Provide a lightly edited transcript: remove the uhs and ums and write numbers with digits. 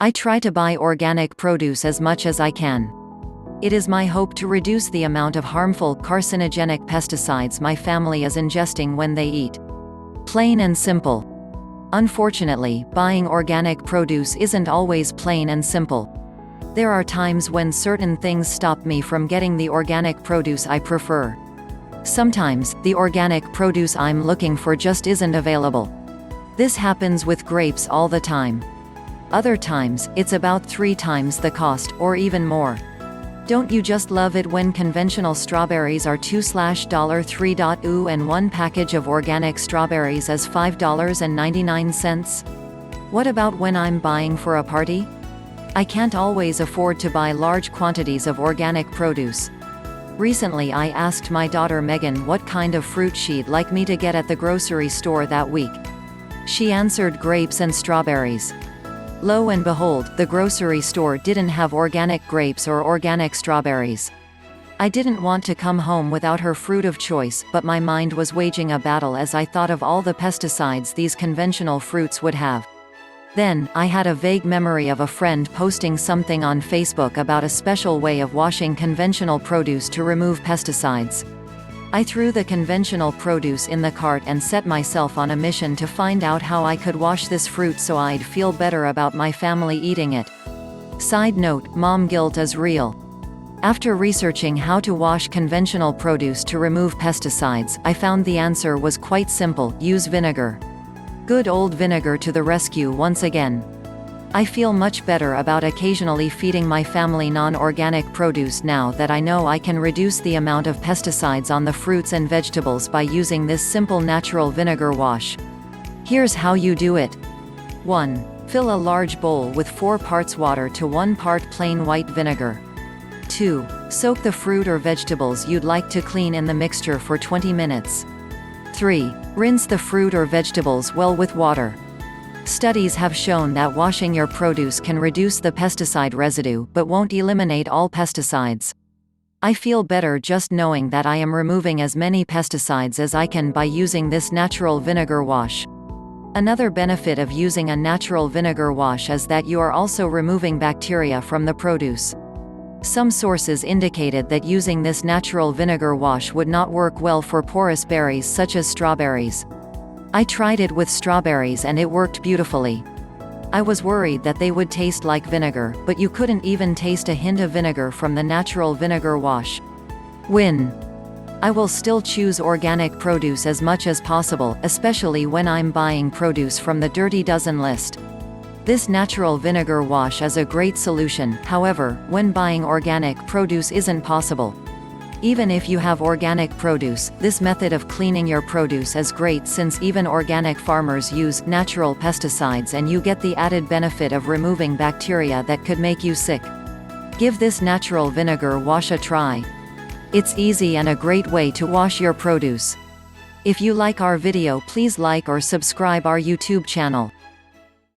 I try to buy organic produce as much as I can. It is my hope to reduce the amount of harmful, carcinogenic pesticides my family is ingesting when they eat. Plain and simple. Unfortunately, buying organic produce isn't always plain and simple. There are times when certain things stop me from getting the organic produce I prefer. Sometimes, the organic produce I'm looking for just isn't available. This happens with grapes all the time. Other times, it's about 3 times the cost, or even more. Don't you just love it when conventional strawberries are $2/$3 and one package of organic strawberries is $5.99? What about when I'm buying for a party? I can't always afford to buy large quantities of organic produce. Recently I asked my daughter Megan what kind of fruit she'd like me to get at the grocery store that week. She answered grapes and strawberries. Lo and behold, the grocery store didn't have organic grapes or organic strawberries. I didn't want to come home without her fruit of choice, but my mind was waging a battle as I thought of all the pesticides these conventional fruits would have. Then, I had a vague memory of a friend posting something on Facebook about a special way of washing conventional produce to remove pesticides. I threw the conventional produce in the cart and set myself on a mission to find out how I could wash this fruit so I'd feel better about my family eating it. Side note, mom guilt is real. After researching how to wash conventional produce to remove pesticides, I found the answer was quite simple: use vinegar. Good old vinegar to the rescue once again. I feel much better about occasionally feeding my family non-organic produce now that I know I can reduce the amount of pesticides on the fruits and vegetables by using this simple natural vinegar wash. Here's how you do it. 1. Fill a large bowl with 4 parts water to 1 part plain white vinegar. 2. Soak the fruit or vegetables you'd like to clean in the mixture for 20 minutes. 3. Rinse the fruit or vegetables well with water. Studies have shown that washing your produce can reduce the pesticide residue, but won't eliminate all pesticides. I feel better just knowing that I am removing as many pesticides as I can by using this natural vinegar wash. Another benefit of using a natural vinegar wash is that you are also removing bacteria from the produce. Some sources indicated that using this natural vinegar wash would not work well for porous berries such as strawberries. I tried it with strawberries and it worked beautifully. I was worried that they would taste like vinegar, but you couldn't even taste a hint of vinegar from the natural vinegar wash. Win. I will still choose organic produce as much as possible, especially when I'm buying produce from the Dirty Dozen list. This natural vinegar wash is a great solution, however, when buying organic produce isn't possible. Even if you have organic produce, this method of cleaning your produce is great since even organic farmers use natural pesticides and you get the added benefit of removing bacteria that could make you sick. Give this natural vinegar wash a try. It's easy and a great way to wash your produce. If you like our video, please like or subscribe our YouTube channel.